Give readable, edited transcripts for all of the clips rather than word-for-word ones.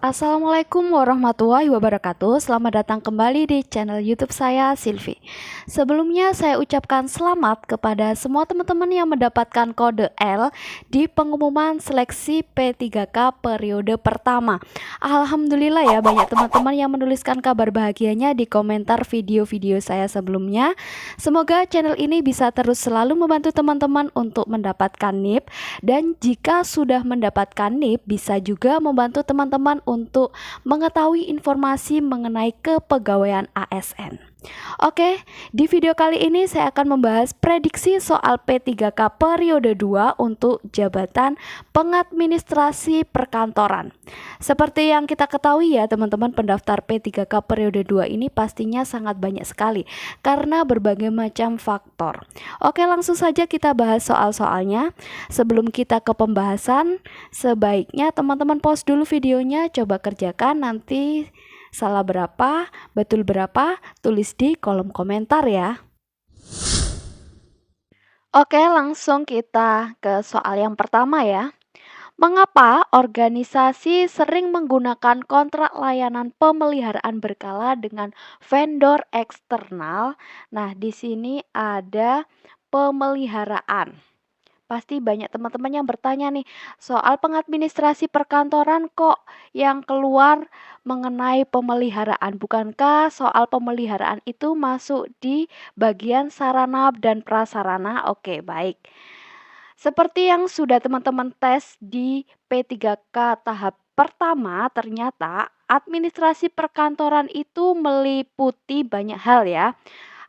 Assalamualaikum warahmatullahi wabarakatuh. Selamat datang kembali di channel YouTube saya, Silvi. Sebelumnya saya ucapkan selamat kepada semua teman-teman yang mendapatkan kode L di pengumuman seleksi P3K periode pertama. Alhamdulillah ya, banyak teman-teman yang menuliskan kabar bahagianya di komentar video-video saya sebelumnya. Semoga channel ini bisa terus selalu membantu teman-teman untuk mendapatkan NIP, dan jika sudah mendapatkan NIP bisa juga membantu teman-teman untuk mengetahui informasi mengenai kepegawaian ASN. Oke, di video kali ini saya akan membahas prediksi soal P3K periode 2 untuk jabatan pengadministrasi perkantoran. Seperti yang kita ketahui ya teman-teman, pendaftar P3K periode 2 ini pastinya sangat banyak sekali karena berbagai macam faktor. Oke, langsung saja kita bahas soal-soalnya. Sebelum kita ke pembahasan, sebaiknya teman-teman pause dulu videonya, coba kerjakan, nanti salah berapa, betul berapa, tulis di kolom komentar ya. Oke, langsung kita ke soal yang pertama ya. Mengapa organisasi sering menggunakan kontrak layanan pemeliharaan berkala dengan vendor eksternal? Nah, di sini ada pemeliharaan. Pasti banyak teman-teman yang bertanya nih, soal pengadministrasi perkantoran kok yang keluar mengenai pemeliharaan? Bukankah soal pemeliharaan itu masuk di bagian sarana dan prasarana? Oke, baik. Seperti yang sudah teman-teman tes di P3K tahap pertama, ternyata administrasi perkantoran itu meliputi banyak hal ya.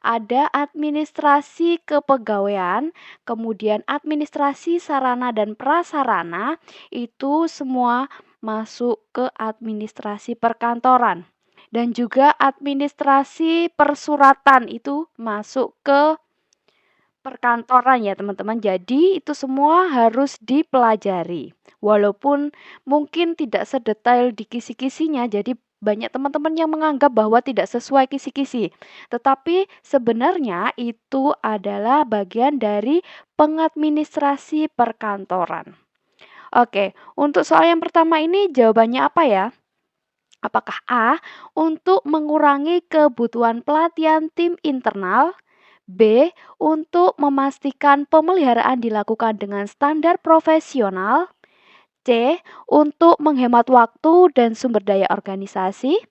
Ada administrasi kepegawaian, kemudian administrasi sarana dan prasarana, itu semua masuk ke administrasi perkantoran. Dan juga administrasi persuratan itu masuk ke perkantoran ya teman-teman. Jadi itu semua harus dipelajari. Walaupun mungkin tidak sedetail di kisi-kisinya, jadi banyak teman-teman yang menganggap bahwa tidak sesuai kisi-kisi. Tetapi sebenarnya itu adalah bagian dari pengadministrasi perkantoran. Oke, untuk soal yang pertama ini jawabannya apa ya? Apakah A, untuk mengurangi kebutuhan pelatihan tim internal? B, untuk memastikan pemeliharaan dilakukan dengan standar profesional? C, untuk menghemat waktu dan sumber daya organisasi?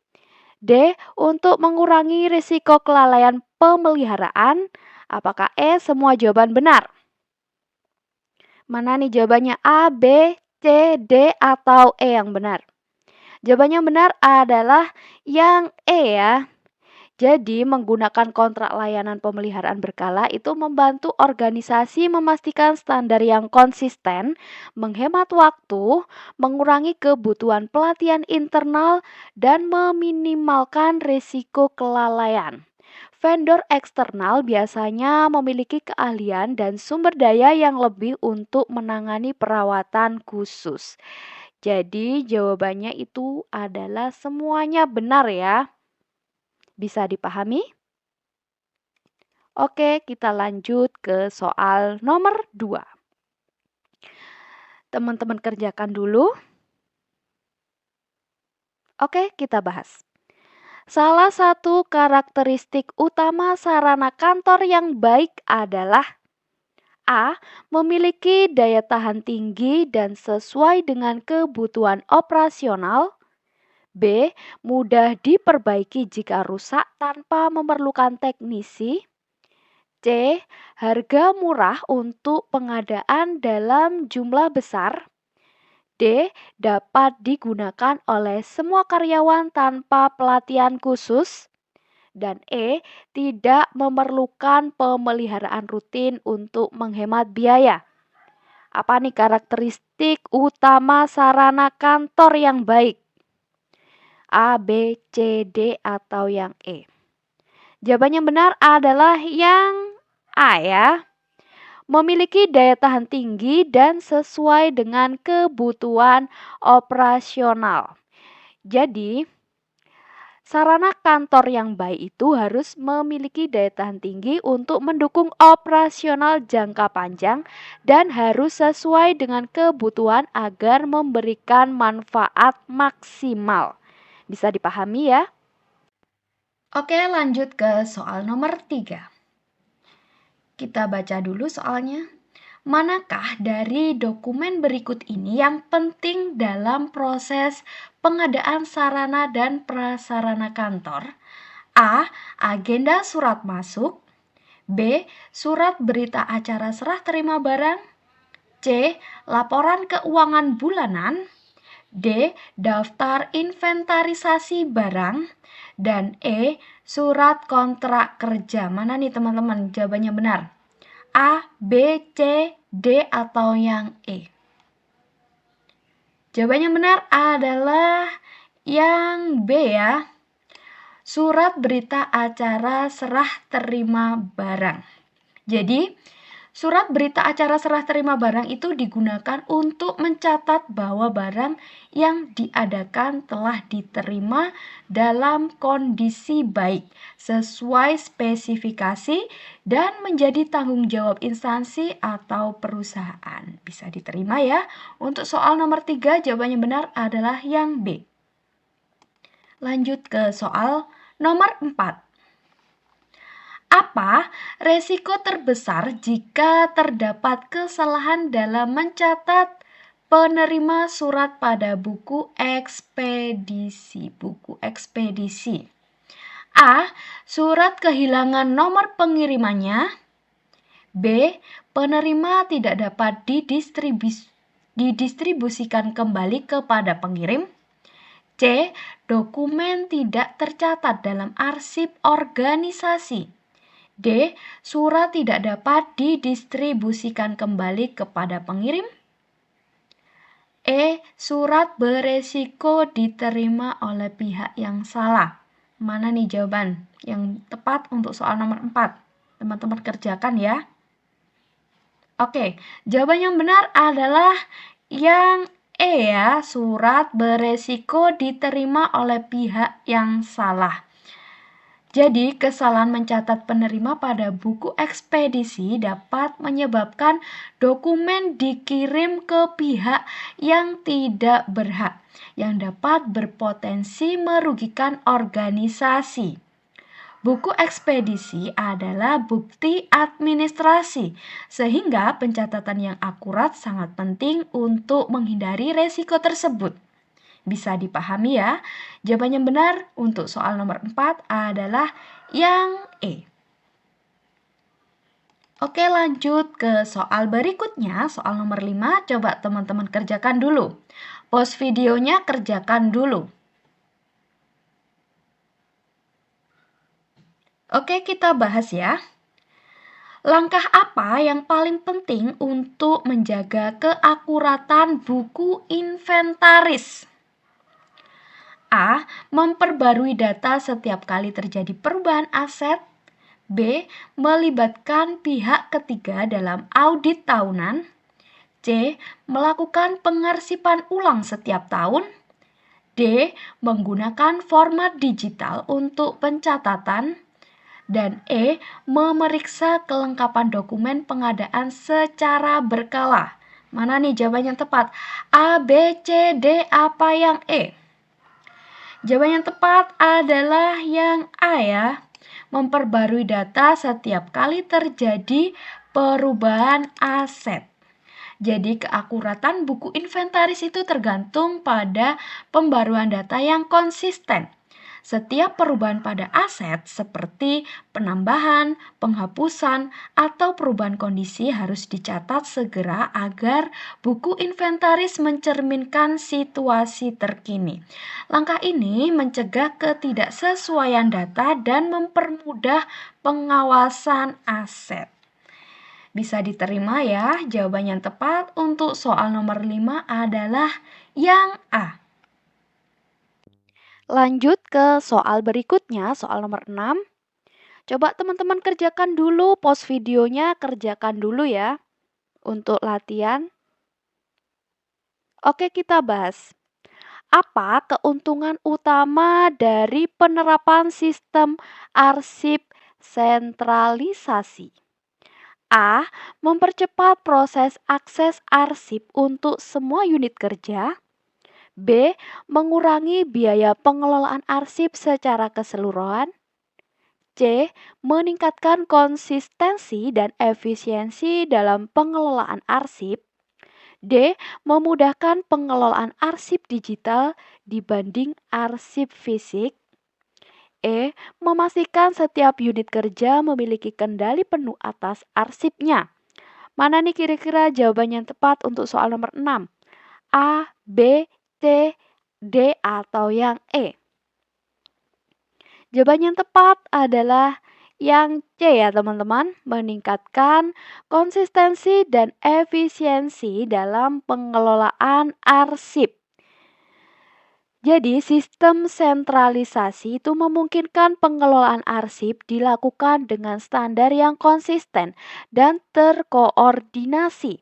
D, untuk mengurangi risiko kelalaian pemeliharaan? Apakah E semua jawaban benar? Mana nih jawabannya, A, B, C, D, atau E yang benar? Jawabannya benar adalah yang E ya. Jadi menggunakan kontrak layanan pemeliharaan berkala itu membantu organisasi memastikan standar yang konsisten, menghemat waktu, mengurangi kebutuhan pelatihan internal, dan meminimalkan risiko kelalaian. Vendor eksternal biasanya memiliki keahlian dan sumber daya yang lebih untuk menangani perawatan khusus. Jadi jawabannya itu adalah semuanya benar ya. Bisa dipahami? Oke, kita lanjut ke soal nomor 2. Teman-teman kerjakan dulu. Oke, kita bahas. Salah satu karakteristik utama sarana kantor yang baik adalah A, memiliki daya tahan tinggi dan sesuai dengan kebutuhan operasional. B, mudah diperbaiki jika rusak tanpa memerlukan teknisi. C, harga murah untuk pengadaan dalam jumlah besar. D, dapat digunakan oleh semua karyawan tanpa pelatihan khusus. Dan E, tidak memerlukan pemeliharaan rutin untuk menghemat biaya. Apa nih karakteristik utama sarana kantor yang baik? A, B, C, D, atau yang E? Jawabannya benar adalah yang A ya. Memiliki daya tahan tinggi dan sesuai dengan kebutuhan operasional. Jadi, Sarana kantor yang baik itu harus memiliki daya tahan tinggi untuk mendukung operasional jangka panjang dan harus sesuai dengan kebutuhan agar memberikan manfaat maksimal. Bisa dipahami ya? Oke, lanjut ke soal nomor 3. Kita baca dulu soalnya. Manakah dari dokumen berikut ini yang penting dalam proses pengadaan sarana dan prasarana kantor? A. Agenda surat masuk. B. Surat berita acara serah terima barang. C. Laporan keuangan bulanan. D. Daftar inventarisasi barang. Dan E. Surat kontrak kerja. Mana nih teman-teman jawabannya benar? A, B, C, D, atau yang E? Jawabannya benar adalah yang B ya. Surat berita acara serah terima barang. Jadi, surat berita acara serah terima barang itu digunakan untuk mencatat bahwa barang yang diadakan telah diterima dalam kondisi baik, sesuai spesifikasi, dan menjadi tanggung jawab instansi atau perusahaan. Bisa diterima ya. Untuk soal nomor 3, jawabannya benar adalah yang B. Lanjut ke soal nomor 4. Apa resiko terbesar jika terdapat kesalahan dalam mencatat penerima surat pada buku ekspedisi? Buku ekspedisi. A. Surat kehilangan nomor pengirimannya. B. Penerima tidak dapat didistribusikan kembali kepada pengirim. C. Dokumen tidak tercatat dalam arsip organisasi. D. Surat tidak dapat didistribusikan kembali kepada pengirim. E. Surat beresiko diterima oleh pihak yang salah. Mana nih jawaban yang tepat untuk soal nomor 4? Teman-teman kerjakan ya. Oke, jawaban yang benar adalah yang E ya. Surat beresiko diterima oleh pihak yang salah. Jadi, kesalahan mencatat penerima pada buku ekspedisi dapat menyebabkan dokumen dikirim ke pihak yang tidak berhak, yang dapat berpotensi merugikan organisasi. Buku ekspedisi adalah bukti administrasi, sehingga pencatatan yang akurat sangat penting untuk menghindari resiko tersebut. Bisa dipahami ya. Jawaban yang benar untuk soal nomor 4 adalah yang E. Oke, lanjut ke soal berikutnya, soal nomor 5. Coba teman-teman kerjakan dulu. Pause videonya, kerjakan dulu. Oke, kita bahas ya. Langkah apa yang paling penting untuk menjaga keakuratan buku inventaris? A. Memperbarui data setiap kali terjadi perubahan aset. B. Melibatkan pihak ketiga dalam audit tahunan. C. Melakukan pengarsipan ulang setiap tahun. D. Menggunakan format digital untuk pencatatan. Dan E. Memeriksa kelengkapan dokumen pengadaan secara berkala. Mana nih jawaban yang tepat? A, B, C, D, apa yang E? Jawaban yang tepat adalah yang A ya. Memperbarui data setiap kali terjadi perubahan aset. Jadi keakuratan buku inventaris itu tergantung pada pembaruan data yang konsisten. Setiap perubahan pada aset seperti penambahan, penghapusan, atau perubahan kondisi harus dicatat segera agar buku inventaris mencerminkan situasi terkini. Langkah ini mencegah ketidaksesuaian data dan mempermudah pengawasan aset. Bisa diterima ya, jawaban yang tepat untuk soal nomor 5 adalah yang A. Lanjut ke soal berikutnya, soal nomor 6. Coba teman-teman kerjakan dulu, pause videonya, kerjakan dulu ya untuk latihan. Oke, kita bahas. Apa keuntungan utama dari penerapan sistem arsip sentralisasi? A. Mempercepat proses akses arsip untuk semua unit kerja. B. Mengurangi biaya pengelolaan arsip secara keseluruhan. C. Meningkatkan konsistensi dan efisiensi dalam pengelolaan arsip. D. Memudahkan pengelolaan arsip digital dibanding arsip fisik. E. Memastikan setiap unit kerja memiliki kendali penuh atas arsipnya. Mana nih kira-kira jawaban yang tepat untuk soal nomor 6? A, B, C, D, atau yang E? Jawaban yang tepat adalah yang C ya teman-teman, meningkatkan konsistensi dan efisiensi dalam pengelolaan arsip. Jadi sistem sentralisasi itu memungkinkan pengelolaan arsip dilakukan dengan standar yang konsisten dan terkoordinasi.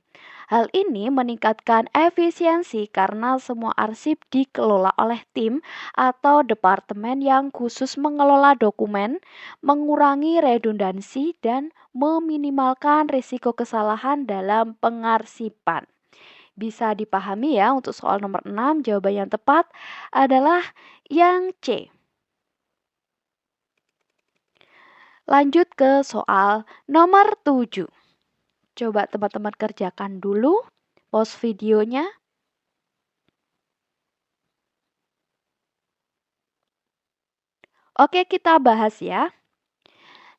Hal ini meningkatkan efisiensi karena semua arsip dikelola oleh tim atau departemen yang khusus mengelola dokumen, mengurangi redundansi dan meminimalkan risiko kesalahan dalam pengarsipan. Bisa dipahami ya untuk soal nomor 6 jawaban yang tepat adalah yang C. Lanjut ke soal nomor 7. Coba teman-teman kerjakan dulu, pause videonya. Oke, kita bahas ya.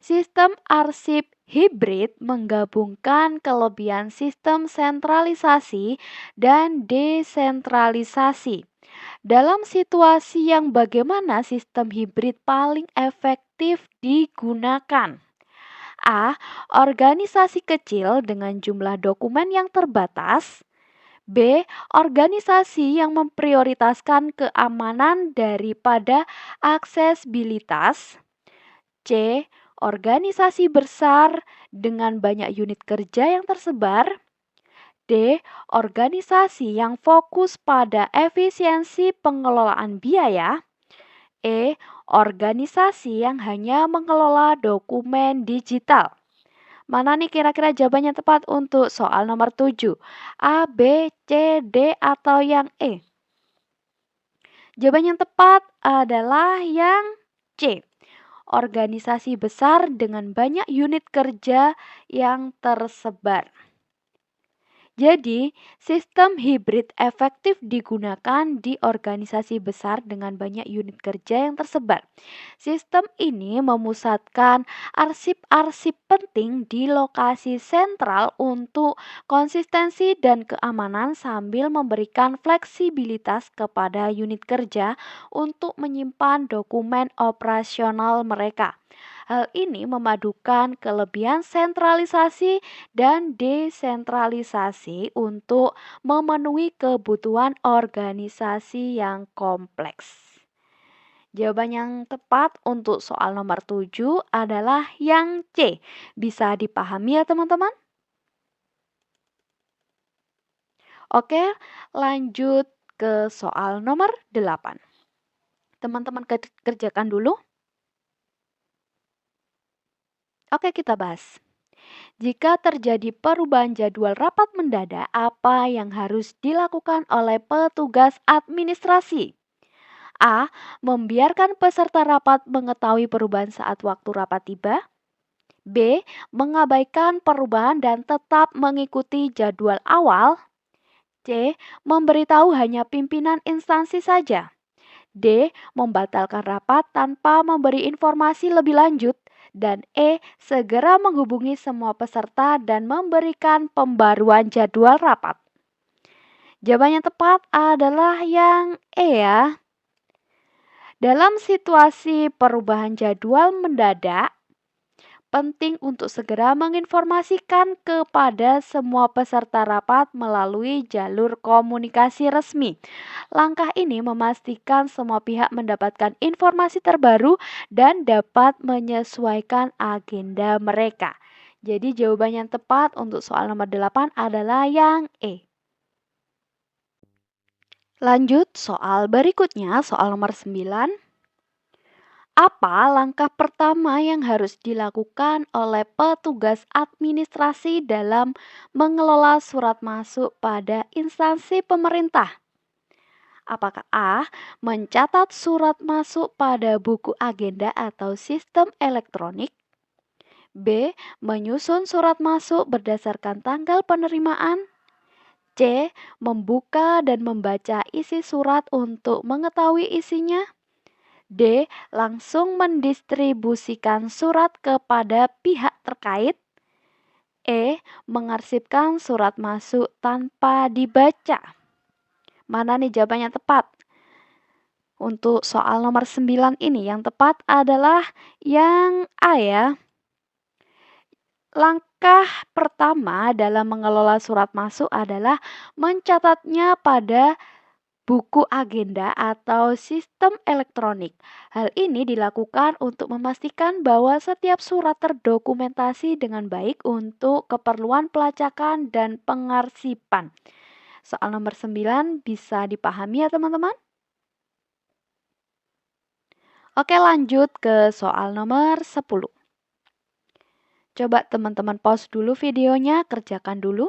Sistem arsip hibrid menggabungkan kelebihan sistem sentralisasi dan desentralisasi. Dalam situasi yang bagaimana sistem hibrid paling efektif digunakan? A. Organisasi kecil dengan jumlah dokumen yang terbatas. B. Organisasi yang memprioritaskan keamanan daripada aksesibilitas. C. Organisasi besar dengan banyak unit kerja yang tersebar. D. Organisasi yang fokus pada efisiensi pengelolaan biaya. E. Organisasi yang hanya mengelola dokumen digital. Mana nih kira-kira jawabannya tepat untuk soal nomor 7? A, B, C, D, atau yang E? Jawaban yang tepat adalah yang C. Organisasi besar dengan banyak unit kerja yang tersebar. Jadi, sistem hibrid efektif digunakan di organisasi besar dengan banyak unit kerja yang tersebar. Sistem ini memusatkan arsip-arsip penting di lokasi sentral untuk konsistensi dan keamanan sambil memberikan fleksibilitas kepada unit kerja untuk menyimpan dokumen operasional mereka. Hal ini memadukan kelebihan sentralisasi dan desentralisasi untuk memenuhi kebutuhan organisasi yang kompleks. Jawaban yang tepat untuk soal nomor 7 adalah yang C. Bisa dipahami ya teman-teman? Oke, lanjut ke soal nomor 8. Teman-teman kerjakan dulu. Oke, kita bahas. Jika terjadi perubahan jadwal rapat mendadak, apa yang harus dilakukan oleh petugas administrasi? A. Membiarkan peserta rapat mengetahui perubahan saat waktu rapat tiba. B. Mengabaikan perubahan dan tetap mengikuti jadwal awal. C. Memberitahu hanya pimpinan instansi saja. D. Membatalkan rapat tanpa memberi informasi lebih lanjut. Dan E. Segera menghubungi semua peserta dan memberikan pembaruan jadwal rapat. Jawaban yang tepat adalah yang E ya. Dalam situasi perubahan jadwal mendadak, penting untuk segera menginformasikan kepada semua peserta rapat melalui jalur komunikasi resmi. Langkah ini memastikan semua pihak mendapatkan informasi terbaru dan dapat menyesuaikan agenda mereka. Jadi jawaban yang tepat untuk soal nomor 8 adalah yang E. Lanjut soal berikutnya, soal nomor 9. Apa langkah pertama yang harus dilakukan oleh petugas administrasi dalam mengelola surat masuk pada instansi pemerintah? Apakah A. Mencatat surat masuk pada buku agenda atau sistem elektronik? B. Menyusun surat masuk berdasarkan tanggal penerimaan? C. Membuka dan membaca isi surat untuk mengetahui isinya? D. Langsung mendistribusikan surat kepada pihak terkait? E. Mengarsipkan surat masuk tanpa dibaca. Mana nih jawabannya tepat? Untuk soal nomor 9 ini yang tepat adalah yang A ya. Langkah pertama dalam mengelola surat masuk adalah mencatatnya pada buku agenda atau sistem elektronik. Hal ini dilakukan untuk memastikan bahwa setiap surat terdokumentasi dengan baik untuk keperluan pelacakan dan pengarsipan. Soal nomor 9 bisa dipahami ya teman-teman? Oke, lanjut ke soal nomor 10. Coba teman-teman pause dulu videonya, kerjakan dulu.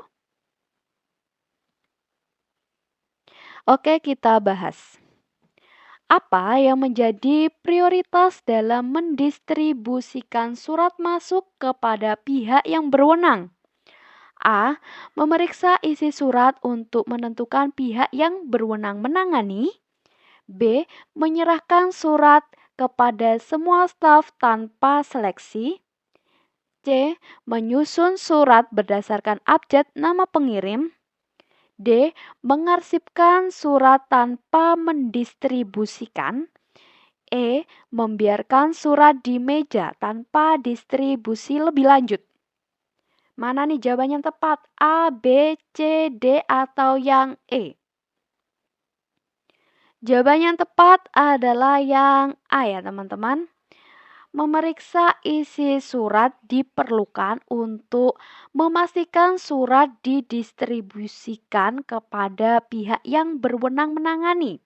Oke, kita bahas. Apa yang menjadi prioritas dalam mendistribusikan surat masuk kepada pihak yang berwenang? A. Memeriksa isi surat untuk menentukan pihak yang berwenang menangani. B. Menyerahkan surat kepada semua staf tanpa seleksi. C. Menyusun surat berdasarkan abjad nama pengirim. D. Mengarsipkan surat tanpa mendistribusikan. E. Membiarkan surat di meja tanpa distribusi lebih lanjut. Mana nih jawabannya yang tepat? A, B, C, D, atau yang E? Jawabannya yang tepat adalah yang A ya teman-teman. Memeriksa isi surat diperlukan untuk memastikan surat didistribusikan kepada pihak yang berwenang menangani.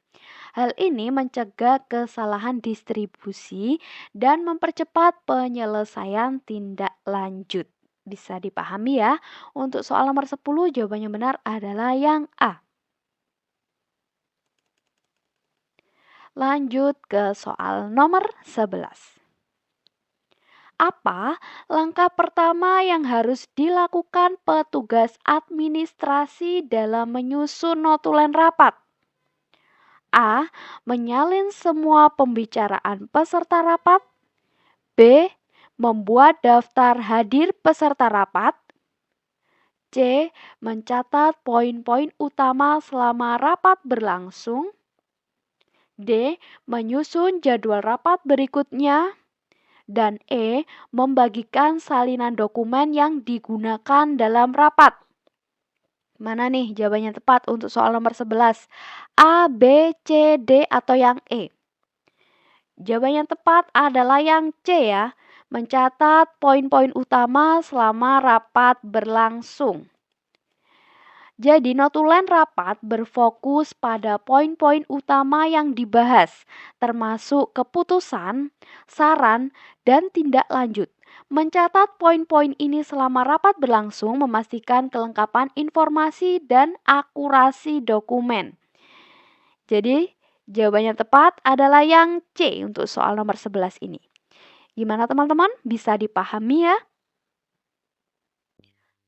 Hal ini mencegah kesalahan distribusi dan mempercepat penyelesaian tindak lanjut. Bisa dipahami ya. Untuk soal nomor 10 jawabannya benar adalah yang A. Lanjut ke soal nomor 11. Apa langkah pertama yang harus dilakukan petugas administrasi dalam menyusun notulen rapat? A. Menyalin semua pembicaraan peserta rapat. B. Membuat daftar hadir peserta rapat. C. Mencatat poin-poin utama selama rapat berlangsung. D. Menyusun jadwal rapat berikutnya. Dan E. Membagikan salinan dokumen yang digunakan dalam rapat. Mana nih jawabannya tepat untuk soal nomor 11? A, B, C, D, atau yang E? Jawabannya tepat adalah yang C ya. Mencatat poin-poin utama selama rapat berlangsung. Jadi notulen rapat berfokus pada poin-poin utama yang dibahas, termasuk keputusan, saran, dan tindak lanjut. Mencatat poin-poin ini selama rapat berlangsung memastikan kelengkapan informasi dan akurasi dokumen. Jadi jawabannya tepat adalah yang C untuk soal nomor 11 ini. Gimana teman-teman? Bisa dipahami ya?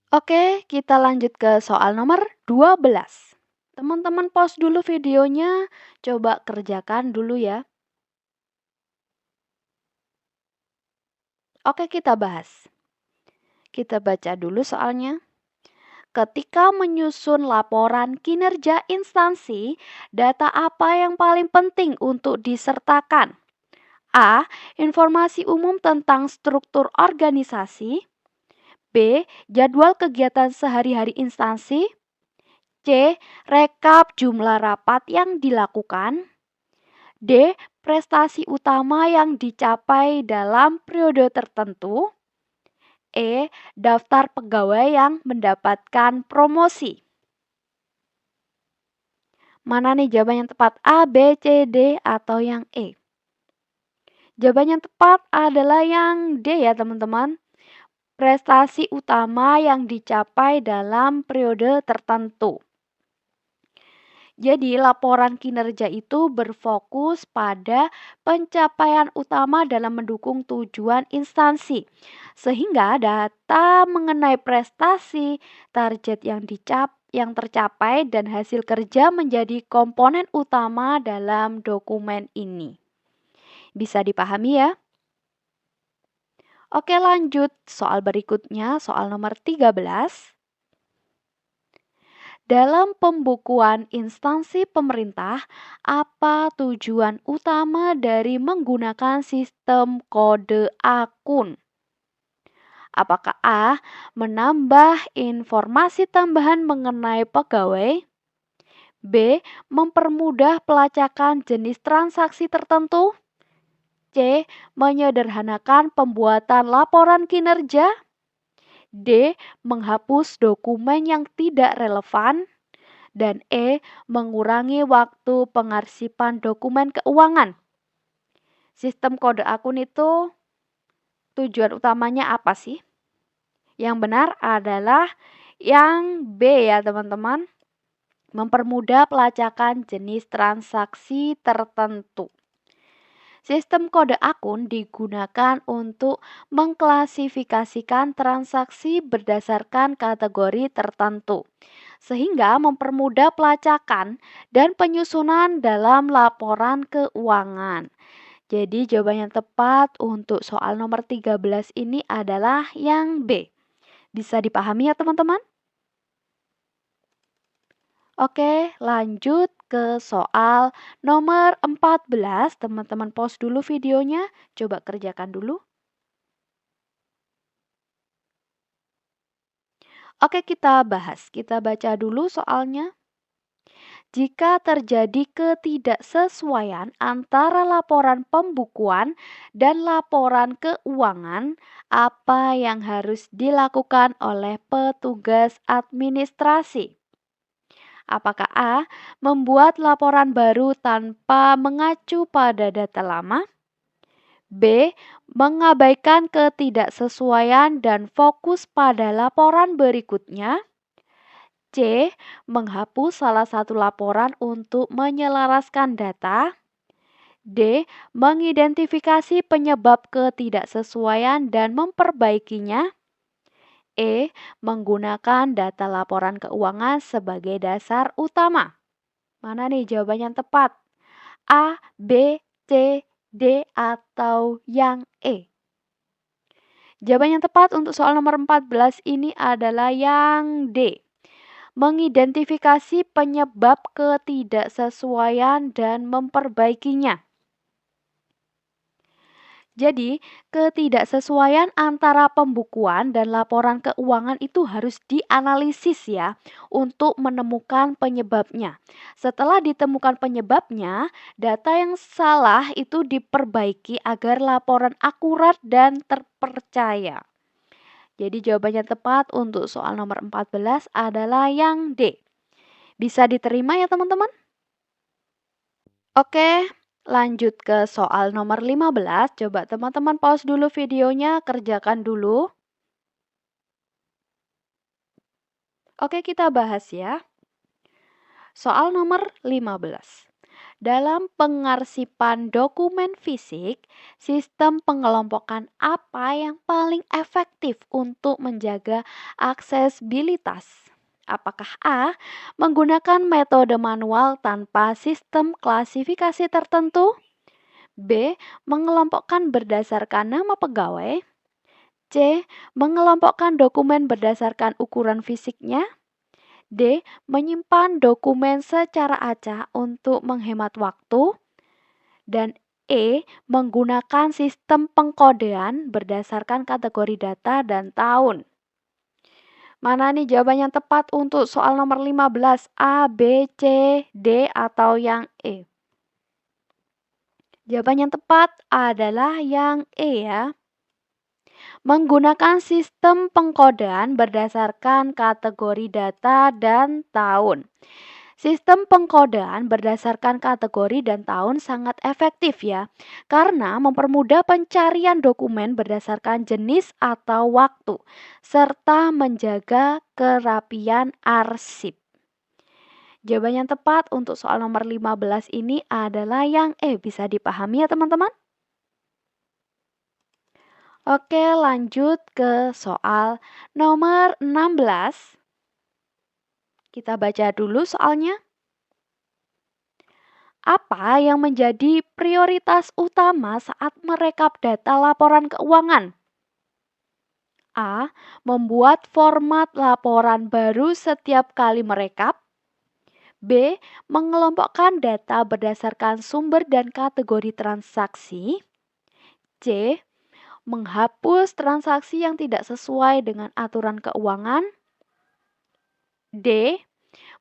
Oke, kita lanjut ke soal nomor 12. Teman-teman pause dulu videonya, coba kerjakan dulu ya. Oke, kita bahas. Kita baca dulu soalnya. Ketika menyusun laporan kinerja instansi, data apa yang paling penting untuk disertakan? A. Informasi umum tentang struktur organisasi. B. Jadwal kegiatan sehari-hari instansi. C. Rekap jumlah rapat yang dilakukan. D. Prestasi utama yang dicapai dalam periode tertentu. E. Daftar pegawai yang mendapatkan promosi. Mana nih jawaban yang tepat? A, B, C, D, atau yang E? Jawaban yang tepat adalah yang D ya teman-teman. Prestasi utama yang dicapai dalam periode tertentu. Jadi, laporan kinerja itu berfokus pada pencapaian utama dalam mendukung tujuan instansi, sehingga data mengenai prestasi, target yang tercapai, dan hasil kerja menjadi komponen utama dalam dokumen ini. Bisa dipahami ya? Oke, lanjut. Soal berikutnya, soal nomor 13. Dalam pembukuan instansi pemerintah, apa tujuan utama dari menggunakan sistem kode akun? Apakah A. Menambah informasi tambahan mengenai pegawai? B. Mempermudah pelacakan jenis transaksi tertentu? C. Menyederhanakan pembuatan laporan kinerja? D. Menghapus dokumen yang tidak relevan? Dan E. Mengurangi waktu pengarsipan dokumen keuangan. Sistem kode akun itu tujuan utamanya apa sih? Yang benar adalah yang B ya teman-teman. Mempermudah pelacakan jenis transaksi tertentu. Sistem kode akun digunakan untuk mengklasifikasikan transaksi berdasarkan kategori tertentu, sehingga mempermudah pelacakan dan penyusunan dalam laporan keuangan. Jadi jawaban yang tepat untuk soal nomor 13 ini adalah yang B. Bisa dipahami ya teman-teman? Oke, lanjut ke soal nomor 14. Teman-teman pause dulu videonya, coba kerjakan dulu. Oke, kita bahas. Kita baca dulu soalnya. Jika terjadi ketidaksesuaian antara laporan pembukuan dan laporan keuangan, apa yang harus dilakukan oleh petugas administrasi? Apakah A. Membuat laporan baru tanpa mengacu pada data lama? B. Mengabaikan ketidaksesuaian dan fokus pada laporan berikutnya? C. Menghapus salah satu laporan untuk menyelaraskan data? D. Mengidentifikasi penyebab ketidaksesuaian dan memperbaikinya? E. Menggunakan data laporan keuangan sebagai dasar utama. Mana nih jawaban yang tepat? A, B, C, D, atau yang E? Jawaban yang tepat untuk soal nomor 14 ini adalah yang D. Mengidentifikasi penyebab ketidaksesuaian dan memperbaikinya. Jadi, ketidaksesuaian antara pembukuan dan laporan keuangan itu harus dianalisis ya untuk menemukan penyebabnya. Setelah ditemukan penyebabnya, data yang salah itu diperbaiki agar laporan akurat dan terpercaya. Jadi jawabannya tepat untuk soal nomor 14 adalah yang D. Bisa diterima ya teman-teman? Oke. Lanjut ke soal nomor 15. Coba teman-teman pause dulu videonya, kerjakan dulu. Oke, kita bahas ya. Soal nomor 15. Dalam pengarsipan dokumen fisik, sistem pengelompokan apa yang paling efektif untuk menjaga aksesibilitas? Apakah A. Menggunakan metode manual tanpa sistem klasifikasi tertentu? B. Mengelompokkan berdasarkan nama pegawai? C. Mengelompokkan dokumen berdasarkan ukuran fisiknya? D. Menyimpan dokumen secara acak untuk menghemat waktu? Dan E. Menggunakan sistem pengkodean berdasarkan kategori data dan tahun. Mana nih jawaban yang tepat untuk soal nomor 15? A, B, C, D, atau yang E? Jawaban yang tepat adalah yang E ya. Menggunakan sistem pengkodean berdasarkan kategori data dan tahun. Sistem pengkodean berdasarkan kategori dan tahun sangat efektif ya, karena mempermudah pencarian dokumen berdasarkan jenis atau waktu, serta menjaga kerapian arsip. Jawaban yang tepat untuk soal nomor 15 ini adalah yang E. Bisa dipahami ya teman-teman? Oke, lanjut ke soal nomor 16. Kita baca dulu soalnya. Apa yang menjadi prioritas utama saat merekap data laporan keuangan? A. Membuat format laporan baru setiap kali merekap. B. Mengelompokkan data berdasarkan sumber dan kategori transaksi. C. Menghapus transaksi yang tidak sesuai dengan aturan keuangan. D.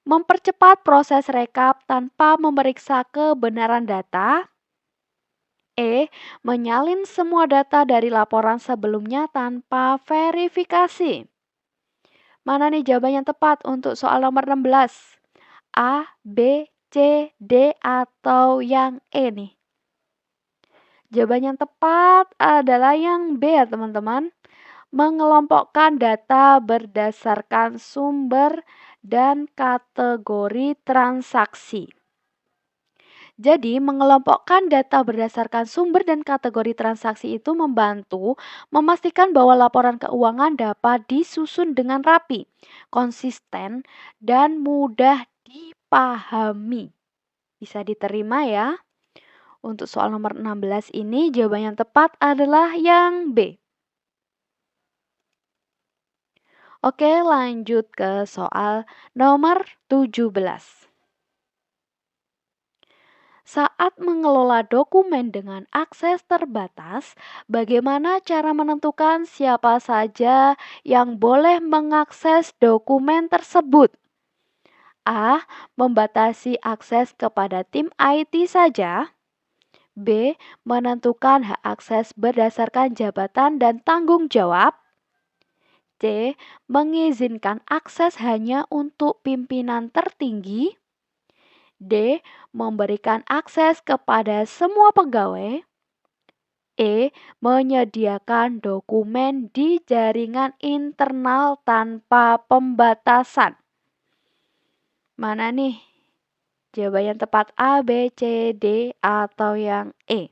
Mempercepat proses rekap tanpa memeriksa kebenaran data. E. Menyalin semua data dari laporan sebelumnya tanpa verifikasi. Mana nih jawaban yang tepat untuk soal nomor 16? A, B, C, D, atau yang E nih? Jawaban yang tepat adalah yang B ya teman-teman. Mengelompokkan data berdasarkan sumber dan kategori transaksi. Jadi, mengelompokkan data berdasarkan sumber dan kategori transaksi itu membantu memastikan bahwa laporan keuangan dapat disusun dengan rapi, konsisten, dan mudah dipahami. Bisa diterima ya. Untuk soal nomor 16 ini jawaban yang tepat adalah yang B. Oke, lanjut ke soal nomor 17. Saat mengelola dokumen dengan akses terbatas, bagaimana cara menentukan siapa saja yang boleh mengakses dokumen tersebut? A. Membatasi akses kepada tim IT saja. B. Menentukan hak akses berdasarkan jabatan dan tanggung jawab. C. Mengizinkan akses hanya untuk pimpinan tertinggi. D. Memberikan akses kepada semua pegawai. E. Menyediakan dokumen di jaringan internal tanpa pembatasan. Mana nih? Jawaban yang tepat A, B, C, D, atau yang E?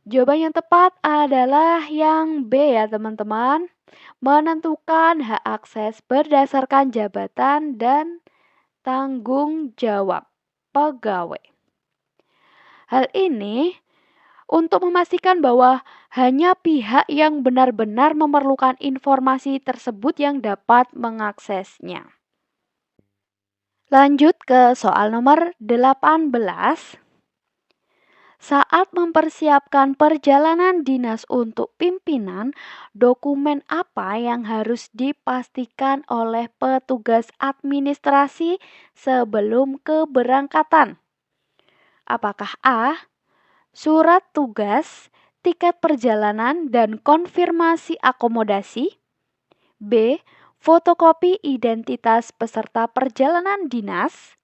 Jawaban yang tepat adalah yang B ya teman-teman. Menentukan hak akses berdasarkan jabatan dan tanggung jawab pegawai. Hal ini untuk memastikan bahwa hanya pihak yang benar-benar memerlukan informasi tersebut yang dapat mengaksesnya. Lanjut ke soal nomor 18. Saat mempersiapkan perjalanan dinas untuk pimpinan, dokumen apa yang harus dipastikan oleh petugas administrasi sebelum keberangkatan? Apakah A. Surat tugas, tiket perjalanan, dan konfirmasi akomodasi? B. Fotokopi identitas peserta perjalanan dinas?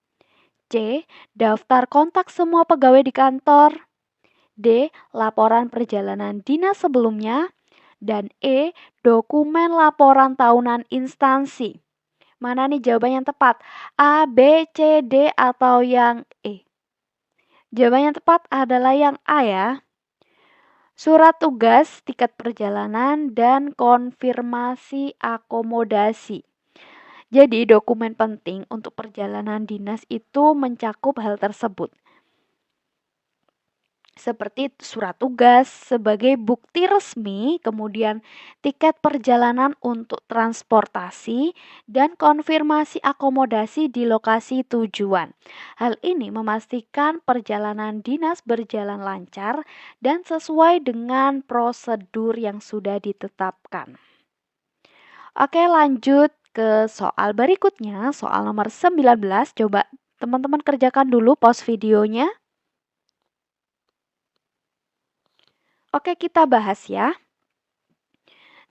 C. Daftar kontak semua pegawai di kantor. D. Laporan perjalanan dinas sebelumnya. Dan E. Dokumen laporan tahunan instansi. Mana nih jawaban yang tepat? A, B, C, D, atau yang E? Jawaban yang tepat adalah yang A ya. Surat tugas, tiket perjalanan, dan konfirmasi akomodasi. Jadi dokumen penting untuk perjalanan dinas itu mencakup hal tersebut. Seperti surat tugas sebagai bukti resmi, kemudian tiket perjalanan untuk transportasi, dan konfirmasi akomodasi di lokasi tujuan. Hal ini memastikan perjalanan dinas berjalan lancar dan sesuai dengan prosedur yang sudah ditetapkan. Oke, lanjut ke soal berikutnya, soal nomor 19. Coba teman-teman kerjakan dulu pause videonya. Oke, kita bahas ya.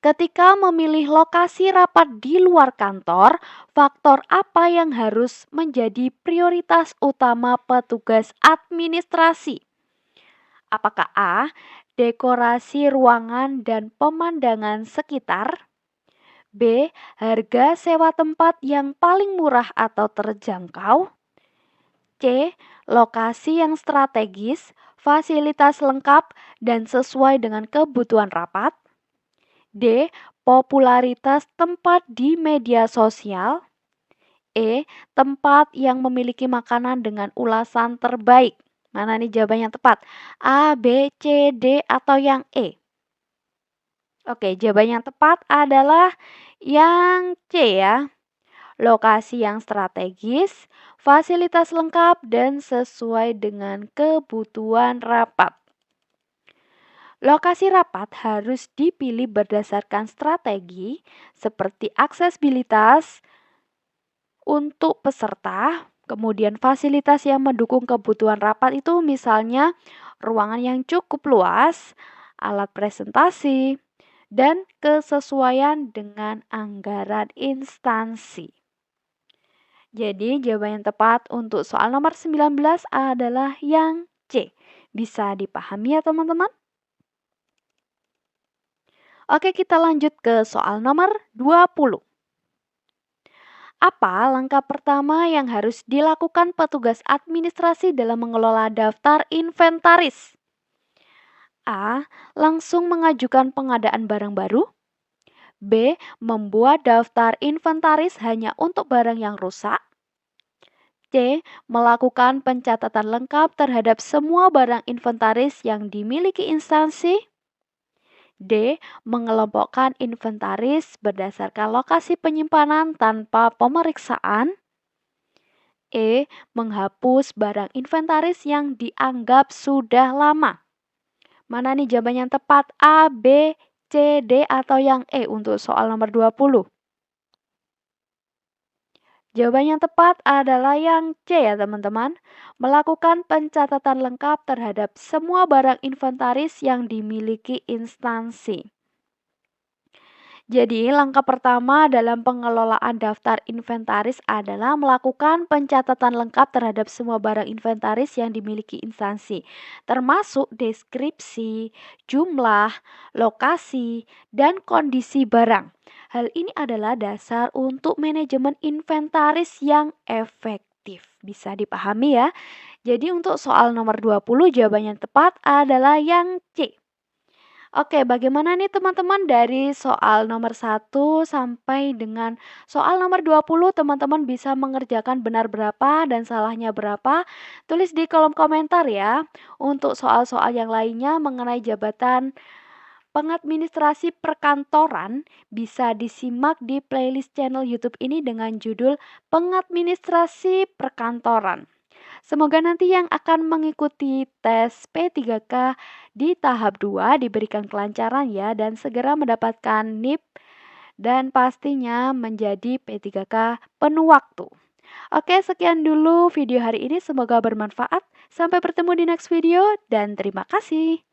Ketika memilih lokasi rapat di luar kantor, faktor apa yang harus menjadi prioritas utama petugas administrasi? Apakah A. Dekorasi ruangan dan pemandangan sekitar? B. Harga sewa tempat yang paling murah atau terjangkau? C. Lokasi yang strategis, fasilitas lengkap, dan sesuai dengan kebutuhan rapat? D. Popularitas tempat di media sosial? E. Tempat yang memiliki makanan dengan ulasan terbaik. Mana nih jawaban yang tepat? A, B, C, D, atau yang E? Oke, jawaban yang tepat adalah yang C ya. Lokasi yang strategis, fasilitas lengkap, dan sesuai dengan kebutuhan rapat. Lokasi rapat harus dipilih berdasarkan strategi seperti aksesibilitas untuk peserta, kemudian fasilitas yang mendukung kebutuhan rapat itu misalnya ruangan yang cukup luas, alat presentasi, dan kesesuaian dengan anggaran instansi. Jadi jawaban yang tepat untuk soal nomor 19 adalah yang C. Bisa dipahami ya teman-teman? Oke, kita lanjut ke soal nomor 20. Apa langkah pertama yang harus dilakukan petugas administrasi dalam mengelola daftar inventaris? A. Langsung mengajukan pengadaan barang baru. B. Membuat daftar inventaris hanya untuk barang yang rusak. C. Melakukan pencatatan lengkap terhadap semua barang inventaris yang dimiliki instansi. D. Mengelompokkan inventaris berdasarkan lokasi penyimpanan tanpa pemeriksaan. E. Menghapus barang inventaris yang dianggap sudah lama. Mana nih jawaban yang tepat? A, B, C, D, atau yang E untuk soal nomor 20? Jawaban yang tepat adalah yang C ya teman-teman. Melakukan pencatatan lengkap terhadap semua barang inventaris yang dimiliki instansi. Jadi, langkah pertama dalam pengelolaan daftar inventaris adalah melakukan pencatatan lengkap terhadap semua barang inventaris yang dimiliki instansi, termasuk deskripsi, jumlah, lokasi, dan kondisi barang. Hal ini adalah dasar untuk manajemen inventaris yang efektif. Bisa dipahami ya? Jadi untuk soal nomor 20 jawaban yang tepat adalah yang C. Oke, bagaimana nih teman-teman dari soal nomor 1 sampai dengan soal nomor 20 teman-teman bisa mengerjakan benar berapa dan salahnya berapa? Tulis di kolom komentar ya. Untuk soal-soal yang lainnya mengenai jabatan pengadministrasi perkantoran bisa disimak di playlist channel YouTube ini dengan judul Pengadministrasi Perkantoran. Semoga nanti yang akan mengikuti tes P3K di tahap 2 diberikan kelancaran ya dan segera mendapatkan NIP dan pastinya menjadi P3K penuh waktu. Oke, sekian dulu video hari ini, semoga bermanfaat. Sampai bertemu di next video dan terima kasih.